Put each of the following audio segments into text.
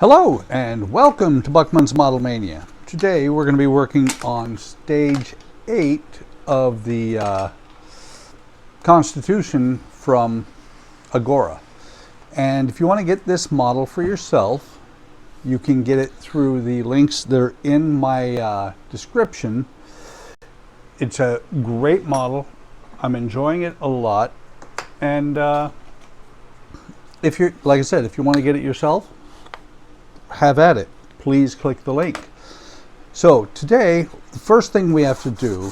Hello and welcome to Buckman's Model Mania. Today we're going to be working on stage 8 of the Constitution from Agora. And if you want to get this model for yourself, you can get it through the links that are in my description. It's a great model. I'm enjoying it a lot. And if you're, like I said, if you want to get it yourself, have at it. Please click the link. So today, the first thing we have to do,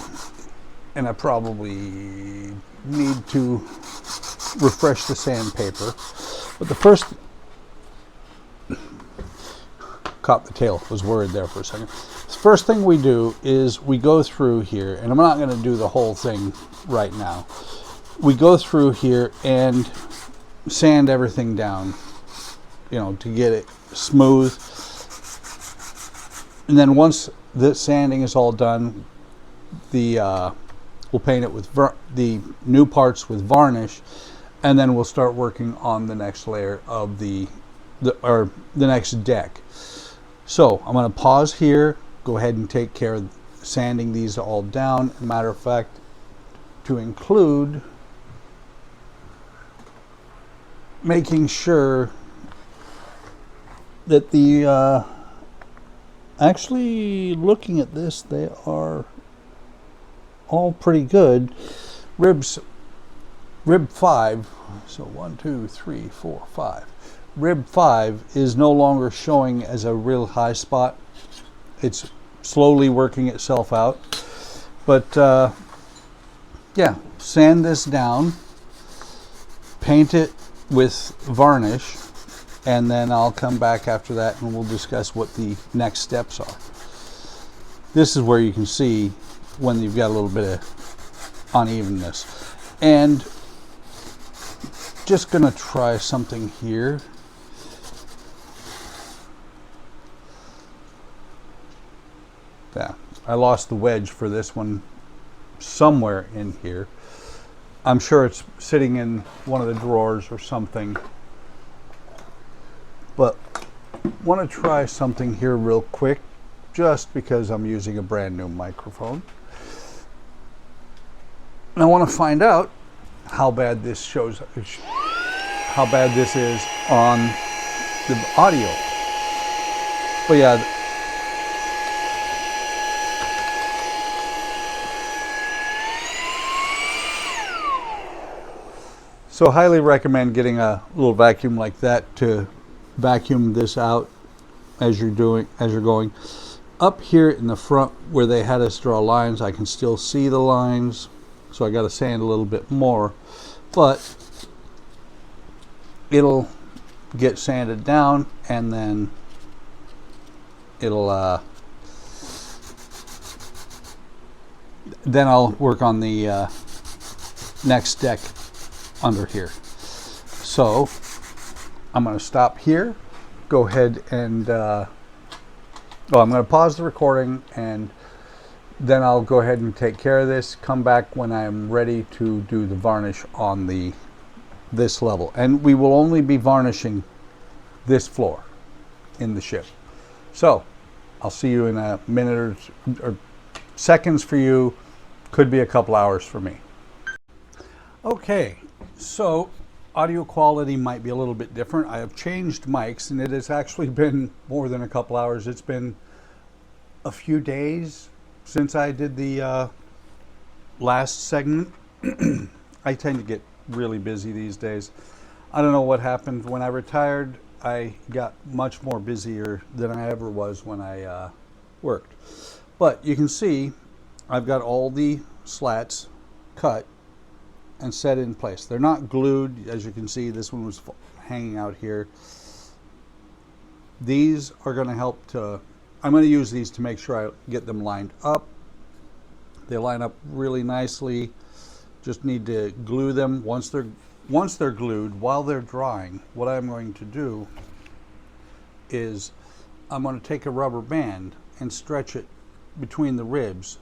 and I probably need to refresh the sandpaper, but the first, caught the tail, was worried there for a second. The first thing we do is we go through here, and I'm not going to do the whole thing right now. We go through here and sand everything down, you know, to get it smooth. And then once the sanding is all done, we'll paint it with the new parts with varnish, and then we'll start working on the next layer of the next deck. So I'm going to pause here, go ahead and take care of sanding these all down. As a matter of fact, to include making sure that the actually looking at this, they are all pretty good. Rib 5, so 1 2 3 4 5, rib 5 is no longer showing as a real high spot. It's slowly working itself out, but yeah, sand this down, paint it with varnish, and then I'll come back after that and we'll discuss what the next steps are. This is where you can see when you've got a little bit of unevenness. And just gonna try something here. Yeah, I lost the wedge for this one somewhere in here. I'm sure it's sitting in one of the drawers or something. But want to try something here real quick, just because I'm using a brand new microphone. And I want to find out how bad this is on the audio. But yeah, so highly recommend getting a little vacuum like that to vacuum this out as you're going. Up here in the front where they had us draw lines, I can still see the lines, so I got to sand a little bit more, but it'll get sanded down, and then it'll then I'll work on the next deck under here. So I'm going to stop here, go ahead and I'm going to pause the recording, and then I'll go ahead and take care of this, come back when I'm ready to do the varnish on this level. And we will only be varnishing this floor in the ship. So I'll see you in a minute or seconds for you, could be a couple hours for me. Okay, so audio quality might be a little bit different. I have changed mics, and it has actually been more than a couple hours. It's been a few days since I did the last segment. I tend to get really busy these days. I don't know what happened. When I retired, I got much more busier than I ever was when I worked. But you can see I've got all the slats cut and set in place. They're not glued, as you can see. This one was hanging out here. These are going to help to, I'm going to use these to make sure I get them lined up. They line up really nicely. Just need to glue them. Once they're glued, while they're drying, what I'm going to do is I'm going to take a rubber band and stretch it between the ribs.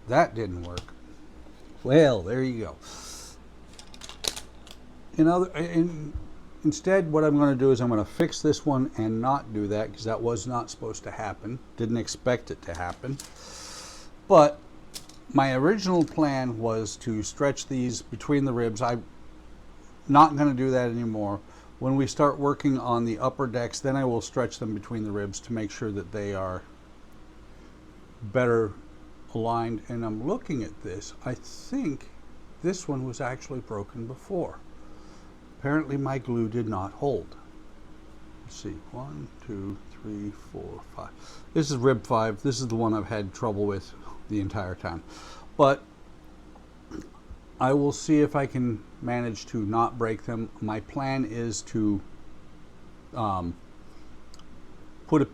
That didn't work. Well, there you go. In instead, what I'm going to do is I'm going to fix this one and not do that, because that was not supposed to happen. Didn't expect it to happen. But my original plan was to stretch these between the ribs. I'm not going to do that anymore. When we start working on the upper decks, then I will stretch them between the ribs to make sure that they are better aligned. And I'm looking at this. I think this one was actually broken before. Apparently my glue did not hold. Let's see, 1, 2, 3, 4, 5. This is rib 5. This is the one I've had trouble with the entire time. But I will see if I can manage to not break them. My plan is to put a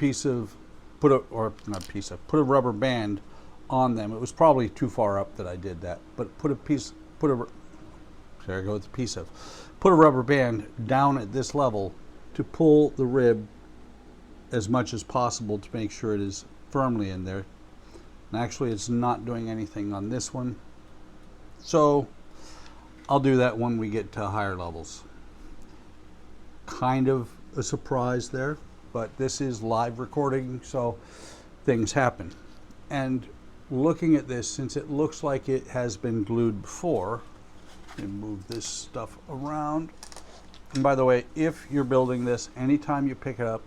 rubber band on them. It was probably too far up that I did that, but put a rubber band down at this level to pull the rib as much as possible to make sure it is firmly in there. And actually it's not doing anything on this one. So I'll do that when we get to higher levels. Kind of a surprise there, but this is live recording, so things happen. And looking at this, since it looks like it has been glued before, and move this stuff around. And by the way, if you're building this, anytime you pick it up,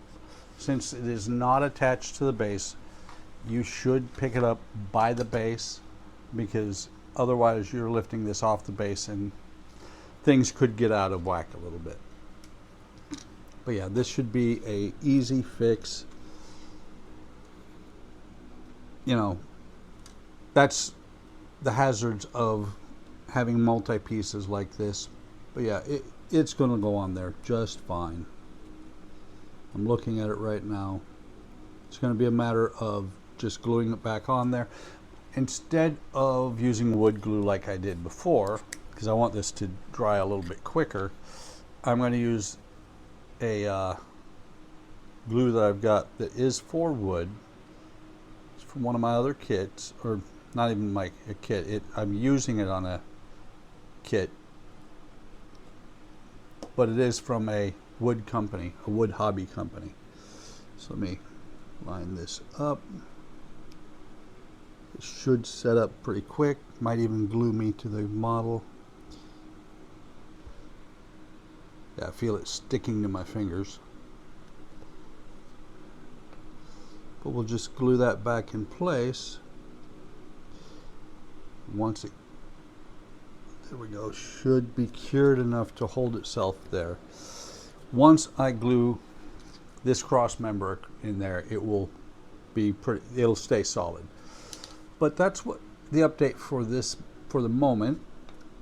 since it is not attached to the base, you should pick it up by the base, because otherwise you're lifting this off the base and things could get out of whack a little bit. But yeah, this should be a easy fix. You know, that's the hazards of having multi-pieces like this. But yeah, it's going to go on there just fine. I'm looking at it right now. It's going to be a matter of just gluing it back on there. Instead of using wood glue like I did before, because I want this to dry a little bit quicker, I'm going to use a glue that I've got that is for wood. It's from one of my other kits, or not even a kit. I'm using it on a kit, but it is from a wood company, a wood hobby company. So let me line this up. It should set up pretty quick. Might even glue me to the model. Yeah, I feel it sticking to my fingers. But we'll just glue that back in place. Once it, there we go, should be cured enough to hold itself there. Once I glue this cross member in there, it will be pretty, it'll stay solid. But that's what the update for this, for the moment.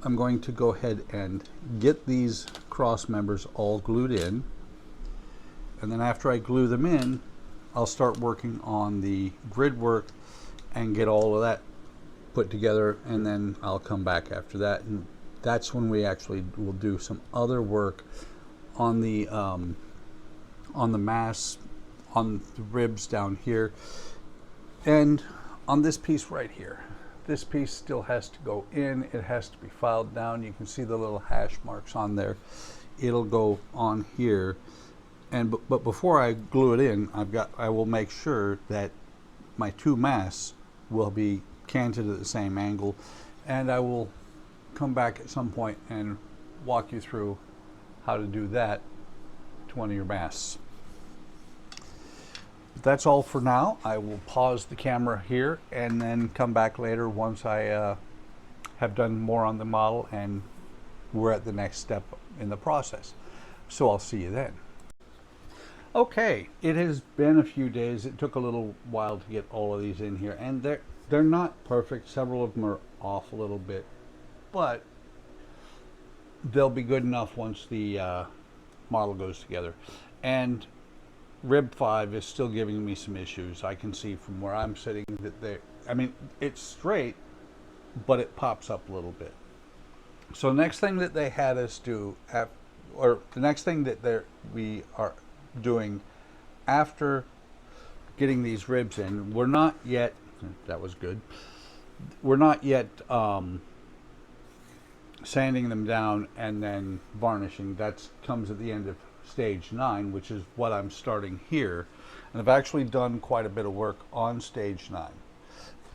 I'm going to go ahead and get these cross members all glued in. And then after I glue them in, I'll start working on the grid work and get all of that put together, and then I'll come back after that, and that's when we actually will do some other work on the mast, on the ribs down here, and on this piece right here. This piece still has to go in. It has to be filed down. You can see the little hash marks on there. It'll go on here, and but before I glue it in, I will make sure that my two masts will be canted at the same angle, and I will come back at some point and walk you through how to do that to one of your masts. But that's all for now. I will pause the camera here and then come back later once I have done more on the model and we're at the next step in the process. So I'll see you then. Okay, it has been a few days. It took a little while to get all of these in here, and they're not perfect. Several of them are off a little bit, but they'll be good enough once the model goes together. And rib 5 is still giving me some issues. I can see from where I'm sitting that it's straight, but it pops up a little bit. So next thing that they had us do, or the next thing that we are doing after getting these ribs in, we're not yet, that was good, we're not yet sanding them down and then varnishing. That comes at the end of stage 9, which is what I'm starting here. And I've actually done quite a bit of work on stage 9.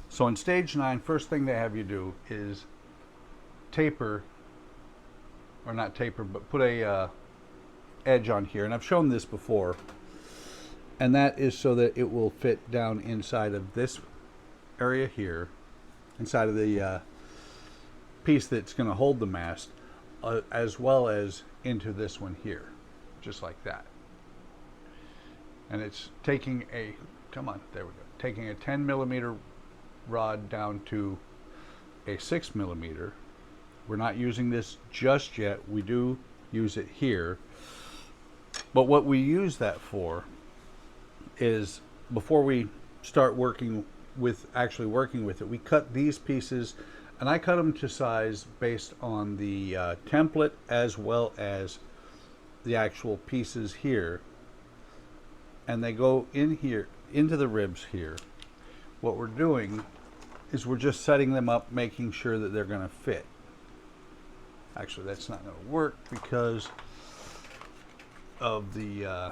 So in stage 9, first thing they have you do is taper, or not taper, but put a edge on here. And I've shown this before. And that is so that it will fit down inside of this area here, inside of the piece that's going to hold the mast, as well as into this one here, just like that. And it's taking a, come on, there we go, taking a 10 millimeter rod down to a 6 millimeter. We're not using this just yet. We do use it here. But what we use that for is, before we start actually working with it, we cut these pieces, and I cut them to size based on the template as well as the actual pieces here. And they go in here, into the ribs here. What we're doing is we're just setting them up, making sure that they're going to fit. Actually, that's not going to work because of the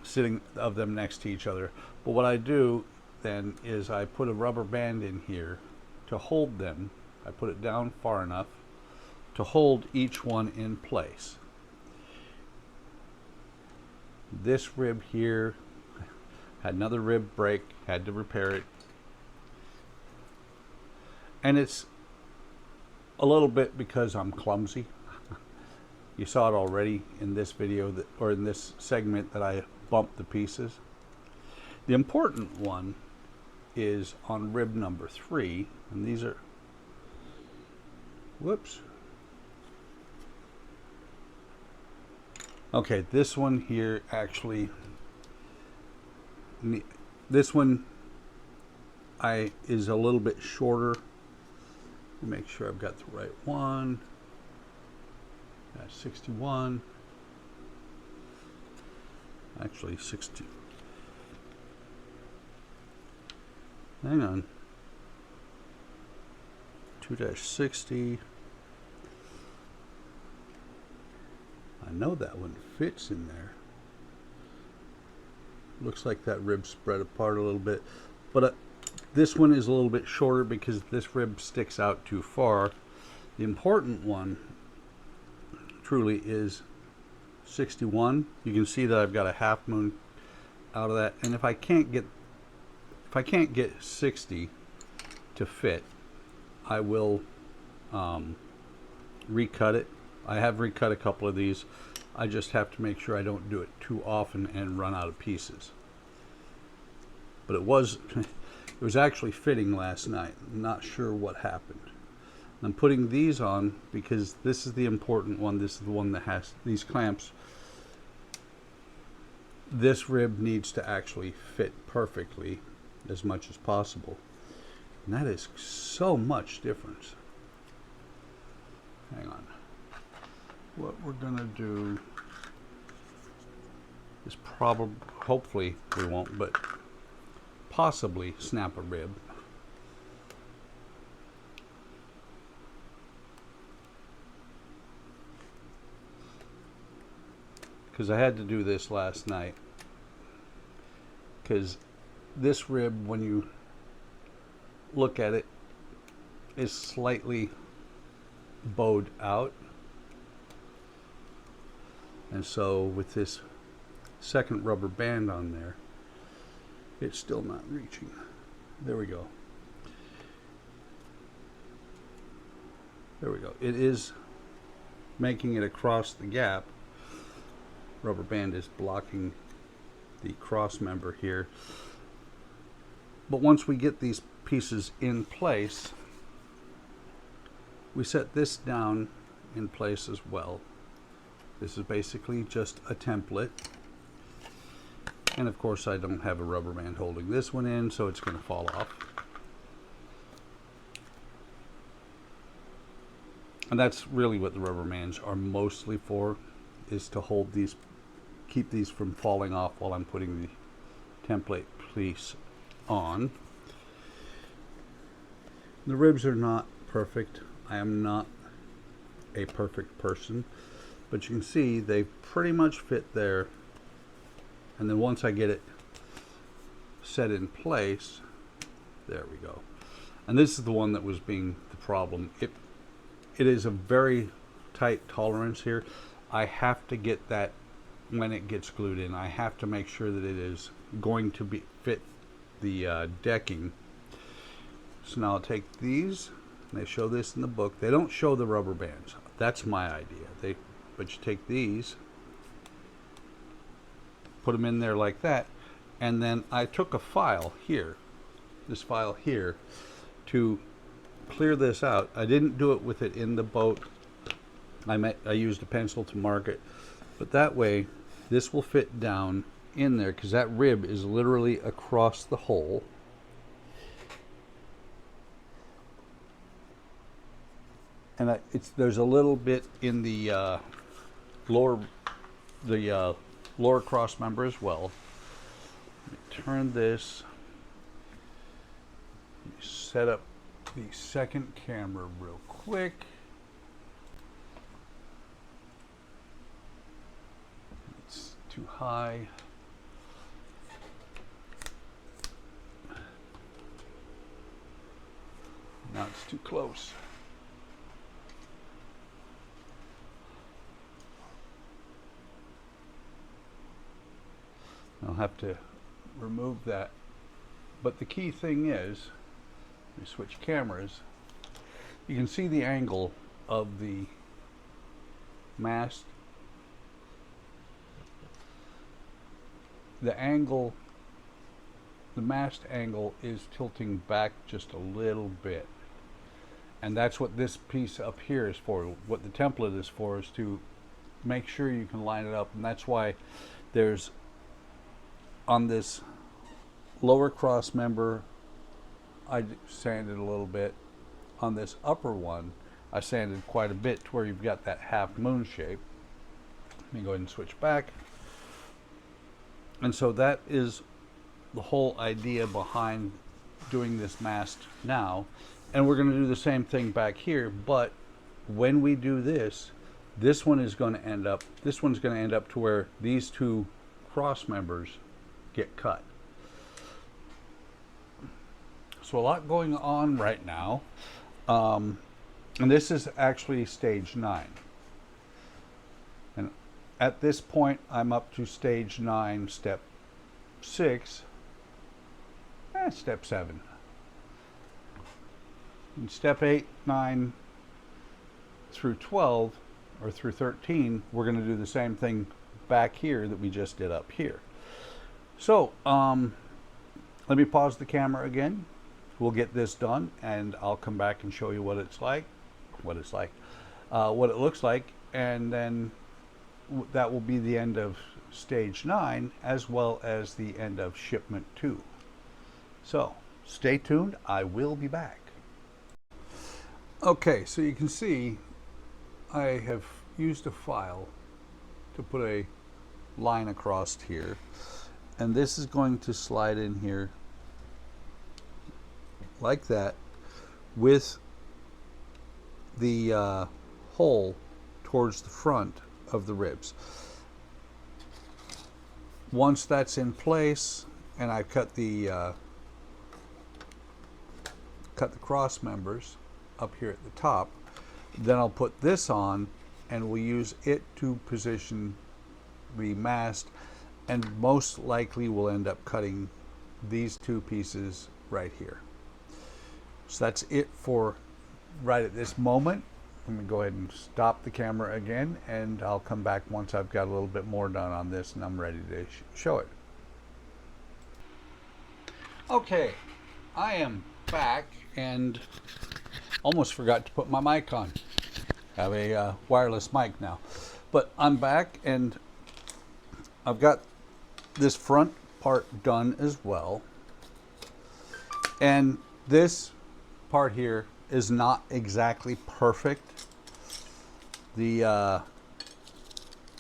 sitting of them next to each other. But what I do then is I put a rubber band in here to hold them. I put it down far enough to hold each one in place. This rib here had another rib break, had to repair it. And it's a little bit because I'm clumsy. You saw it already in this video, or in this segment, that I bumped the pieces. The important one is on rib number 3, and these are, whoops. Okay, this one here actually, this one is a little bit shorter. Let me make sure I've got the right one. That's 61. Actually 60. Hang on. 2-60. I know that one fits in there. Looks like that rib spread apart a little bit, but this one is a little bit shorter because this rib sticks out too far. The important one truly is 61. You can see that I've got a half moon out of that, and if I can't get 60 to fit, I will recut it. I have recut a couple of these. I just have to make sure I don't do it too often and run out of pieces. But it was actually fitting last night. I'm not sure what happened. I'm putting these on because this is the important one. This is the one that has these clamps. This rib needs to actually fit perfectly as much as possible. And that is so much difference. Hang on. What we're gonna do is probably, hopefully we won't, but possibly snap a rib. Because I had to do this last night. Because this rib, when you look at it, is slightly bowed out. And so with this second rubber band on there, it's still not reaching. There we go. There we go. It is making it across the gap. Rubber band is blocking the cross member here. But once we get these pieces in place, we set this down in place as well. This is basically just a template. And of course I don't have a rubber band holding this one in, so it's going to fall off. And that's really what the rubber bands are mostly for, is to hold these, keep these from falling off while I'm putting the template piece on. The ribs are not perfect. I am not a perfect person, but you can see they pretty much fit there. And then once I get it set in place, there we go. And this is the one that was being the problem. It is a very tight tolerance here. I have to get that when it gets glued in. I have to make sure that it is going to fit the decking. So now I'll take these, and they show this in the book. They don't show the rubber bands. That's my idea. But you take these, put them in there like that, and then I took a file here, this file here, to clear this out. I didn't do it with it in the boat. I used a pencil to mark it, but that way this will fit down in there, because that rib is literally across the hole. And there's a little bit in the lower cross member as well. Let me turn this. Let me set up the second camera real quick. It's too high. Now it's too close. I'll have to remove that. But the key thing is, we switch cameras, you can see the angle of the mast. The mast angle is tilting back just a little bit. And that's what this piece up here is for. What the template is for is to make sure you can line it up. And that's why there's, on this lower cross member, I sanded a little bit. On this upper one, I sanded quite a bit to where you've got that half moon shape. Let me go ahead and switch back. And so that is the whole idea behind doing this mast now. And we're going to do the same thing back here, but when we do this, this one's going to end up to where these two cross members get cut. So a lot going on right now. And this is actually stage 9. And at this point, I'm up to stage 9, step 6, step 7. In step 8, 9 through 12, or through 13, we're going to do the same thing back here that we just did up here. So, let me pause the camera again. We'll get this done, and I'll come back and show you what it looks like, and then that will be the end of stage 9, as well as the end of shipment 2. So, stay tuned. I will be back. Okay, so you can see I have used a file to put a line across here, and this is going to slide in here like that with the hole towards the front of the ribs. Once that's in place, and I've cut the cross members up here at the top, then I'll put this on, and we'll use it to position the mast, and most likely we'll end up cutting these two pieces right here. So that's it for right at this moment. Let me go ahead and stop the camera again, and I'll come back once I've got a little bit more done on this and I'm ready to show it. Okay, I am back and almost forgot to put my mic on. I have a wireless mic now. But I'm back, and I've got this front part done as well. And this part here is not exactly perfect. The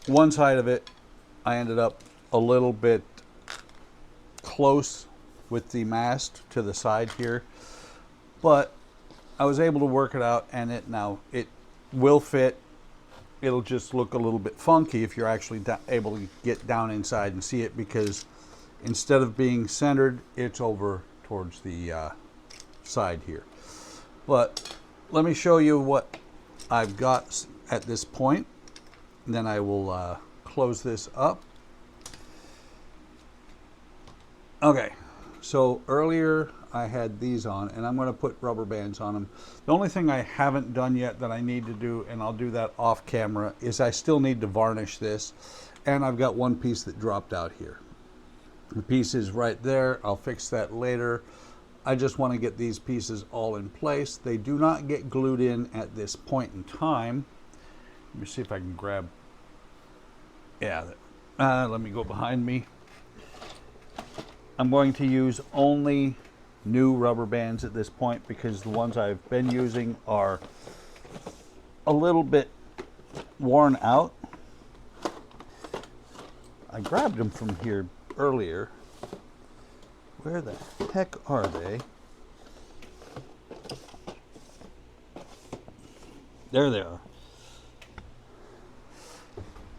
one side of it, I ended up a little bit close with the mast to the side here, but I was able to work it out, and it will fit. it'll just look a little bit funky if you're actually able to get down inside and see it, because instead of being centered, it's over towards the side here. But let me show you what I've got at this point, and then I will close this up. Okay, so earlier I had these on, and I'm going to put rubber bands on them. The only thing I haven't done yet that I need to do, and I'll do that off camera, is I still need to varnish this, and I've got one piece that dropped out here. The piece is right there. I'll fix that later. I just want to get these pieces all in place. They do not get glued in at this point in time. Let me see if I can grab, yeah, let me go behind me. I'm going to use only new rubber bands at this point, because the ones I've been using are a little bit worn out. I grabbed them from here earlier. Where the heck are they? There they are.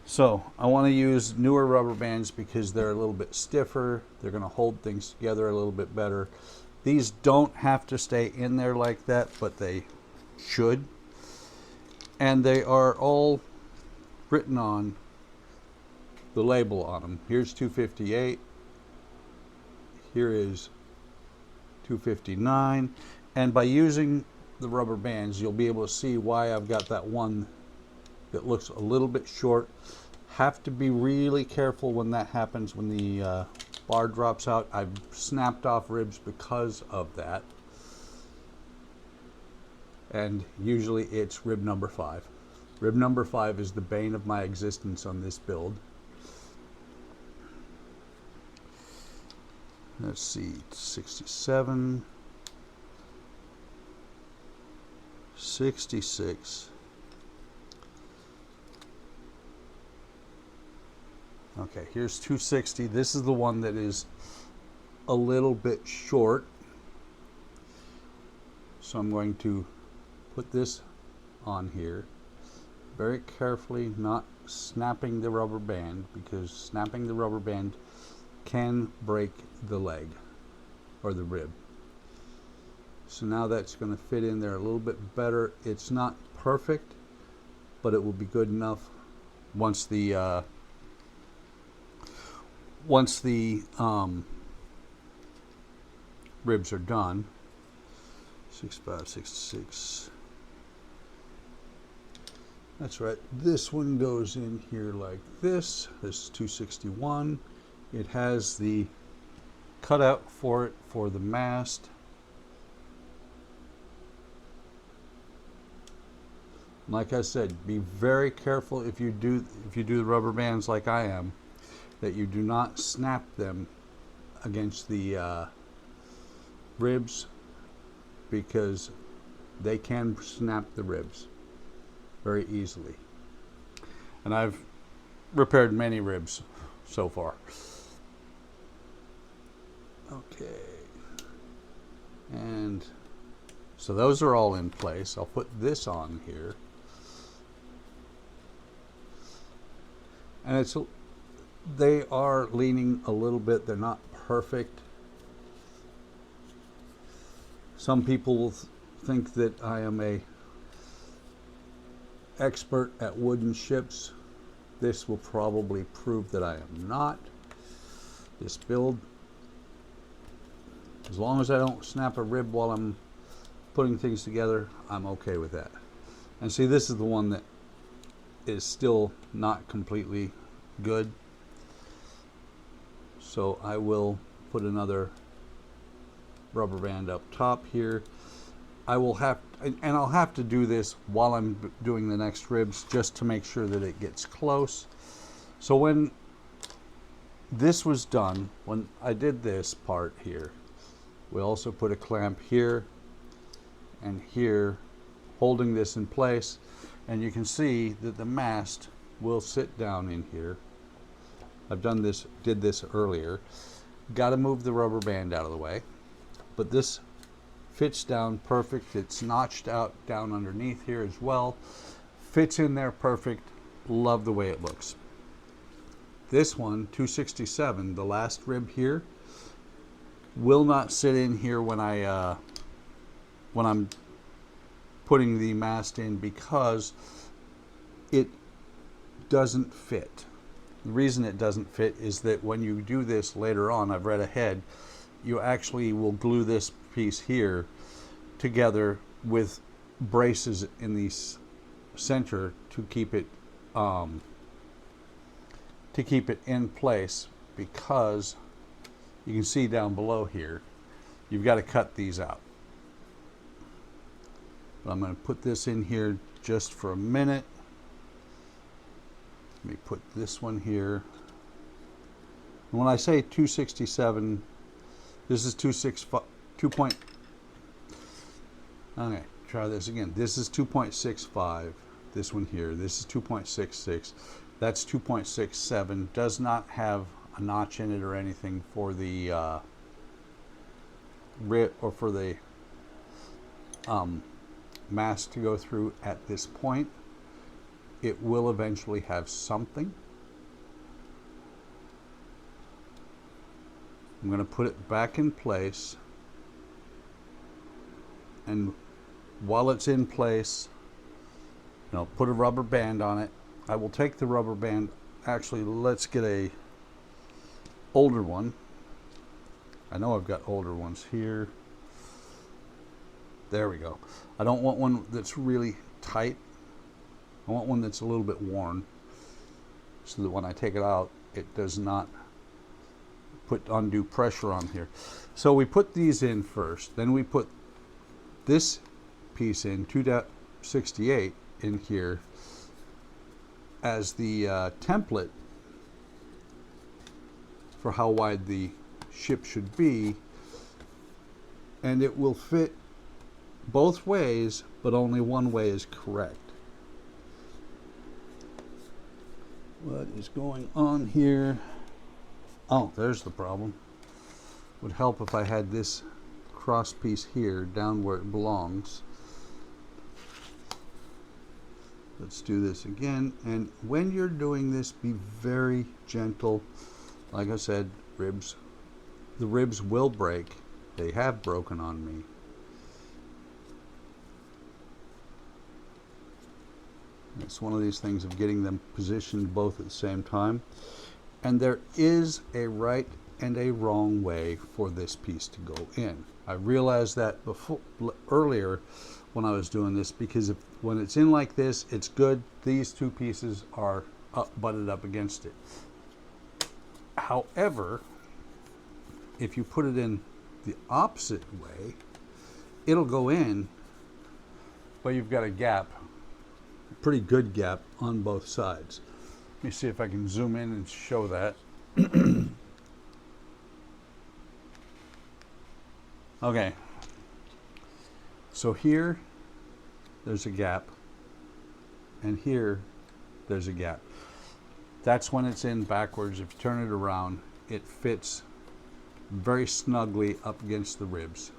So I want to use newer rubber bands because they're a little bit stiffer. They're going to hold things together a little bit better. These don't have to stay in there like that, but they should. And they are all written on the label on them. Here's 258. Here is 259. And by using the rubber bands, you'll be able to see why I've got that one that looks a little bit short. Have to be really careful when that happens, when the bar drops out. I've snapped off ribs because of that. And usually it's rib number 5. Rib number 5 is the bane of my existence on this build. Let's see, 67, 66. Okay, here's 260. This is the one that is a little bit short. So I'm going to put this on here very carefully, not snapping the rubber band, because snapping the rubber band can break the leg or the rib. So now that's going to fit in there a little bit better. It's not perfect, but it will be good enough once the ribs are done. 65, 66. That's right. This one goes in here like this. This is 261. It has the cutout for it for the mast. Like I said, be very careful if you do the rubber bands like I am, that you do not snap them against the ribs, because they can snap the ribs very easily. And I've repaired many ribs so far. Okay. And so those are all in place. I'll put this on here. And they are leaning a little bit. They're not perfect. Some people will think that I am a expert at wooden ships. This will probably prove that I am not. This build, as long as I don't snap a rib while I'm putting things together, I'm okay with that. And see, this is the one that is still not completely good. So I will put another rubber band up top here. I'll have to do this while I'm doing the next ribs, just to make sure that it gets close. So when this was done, when I did this part here, we also put a clamp here and here, holding this in place, and you can see that the mast will sit down in here. I've did this earlier. Got to move the rubber band out of the way, but this fits down perfect. It's notched out down underneath here as well. Fits in there perfect. Love the way it looks. This one, 267, the last rib here, will not sit in here when I'm putting the mast in because it doesn't fit. The reason it doesn't fit is that when you do this later on, I've read ahead, you actually will glue this piece here together with braces in the center to keep it in place, because you can see down below here, you've got to cut these out. But I'm going to put this in here just for a minute. Let me put this one here. And when I say 267, this is 265, 2 point. Okay, try this again. This is 2.65. This one here. This is 2.66. That's 2.67. Does not have a notch in it or anything for the mast to go through at this point. It will eventually have something. I'm going to put it back in place, and while it's in place, put a rubber band on it. I will take the rubber band. Actually, let's get a older one. I know I've got older ones here. There we go. I don't want one that's really tight. I want one that's a little bit worn, so that when I take it out, it does not put undue pressure on here. So we put these in first, then we put this piece in, 2.68 in here as the template for how wide the ship should be, and it will fit both ways, but only one way is correct. What is going on here? Oh, there's the problem. Would help if I had this cross piece here down where it belongs. Let's do this again. And when you're doing this, be very gentle. Like I said, the ribs will break. They have broken on me. It's one of these things of getting them positioned both at the same time. And there is a right and a wrong way for this piece to go in. I realized that earlier when I was doing this, because when it's in like this, it's good. These two pieces are butted up against it. However, if you put it in the opposite way, it'll go in, but you've got a gap, a pretty good gap on both sides. Let me see if I can zoom in and show that. Okay, so here there's a gap, and here there's a gap. That's when it's in backwards. If you turn it around, it fits very snugly up against the ribs,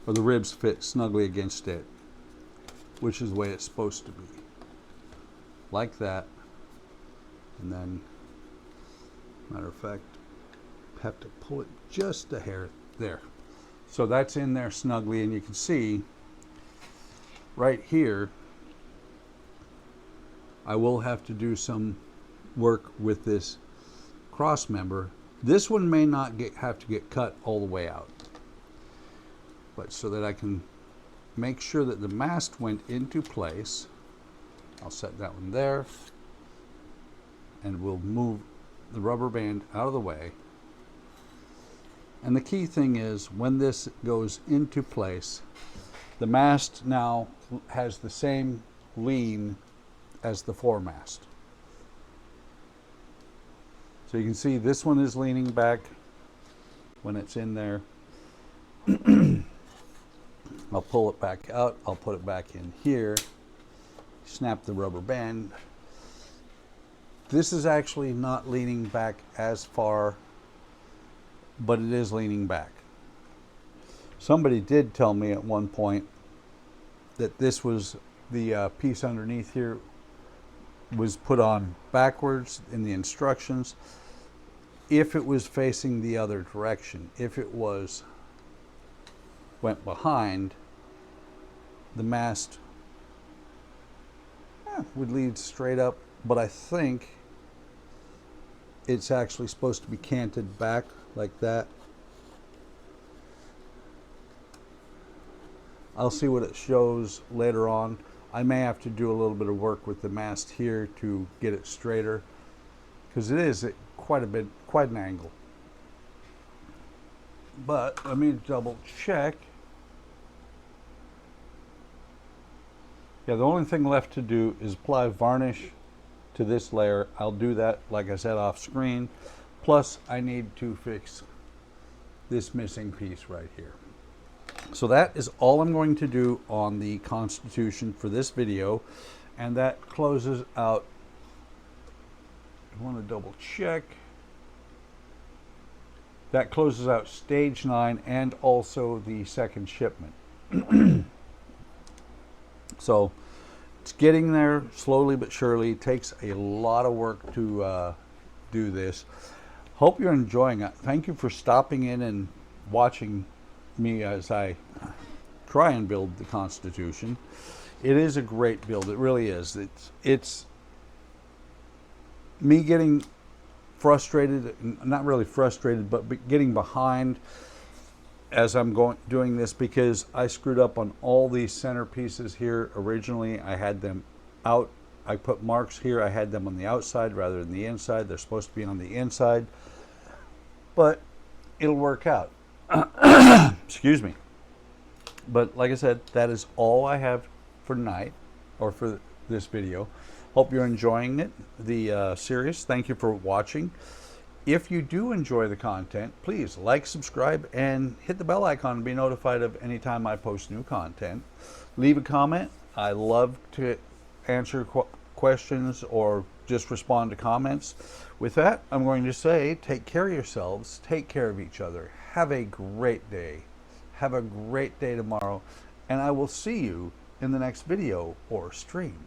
or the ribs fit snugly against it, which is the way it's supposed to be. Like that. And then, matter of fact, have to pull it just a hair there. So that's in there snugly, and you can see right here I will have to do some work with this cross member. This one may not have to get cut all the way out, but so that I can make sure that the mast went into place, I'll set that one there, and we'll move the rubber band out of the way. And the key thing is, when this goes into place, the mast now has the same lean as the foremast. So you can see this one is leaning back when it's in there. I'll pull it back out, I'll put it back in here, snap the rubber band. This is actually not leaning back as far, but it is leaning back. Somebody did tell me at one point that this was the piece underneath here was put on backwards in the instructions. If it was facing the other direction, if it went behind, the mast would lead straight up, but I think it's actually supposed to be canted back like that. I'll see what it shows later on. I may have to do a little bit of work with the mast here to get it straighter, because it is quite an angle. But let me double check. Yeah, the only thing left to do is apply varnish to this layer. I'll do that, like I said, off screen. Plus, I need to fix this missing piece right here. So that is all I'm going to do on the Constitution for this video. And that closes out, I want to double check. That closes out stage 9 and also the second shipment. So it's getting there slowly but surely. It takes a lot of work to do this. Hope you're enjoying it. Thank you for stopping in and watching me as I try and build the Constitution. It is a great build. It really is. It's me getting frustrated, not really frustrated, but getting behind as I'm doing this, because I screwed up on all these center pieces here. Originally I had them out, I put marks here, I had them on the outside rather than the inside. They're supposed to be on the inside, but it'll work out. Excuse me. But like I said, that is all I have for tonight, or for this video. Hope you're enjoying it, the series. Thank you for watching. If you do enjoy the content, please like, subscribe, and hit the bell icon to be notified of any time I post new content. Leave a comment. I love to answer questions or just respond to comments. With that, I'm going to say, take care of yourselves, take care of each other. Have a great day. Have a great day tomorrow, and I will see you in the next video or stream.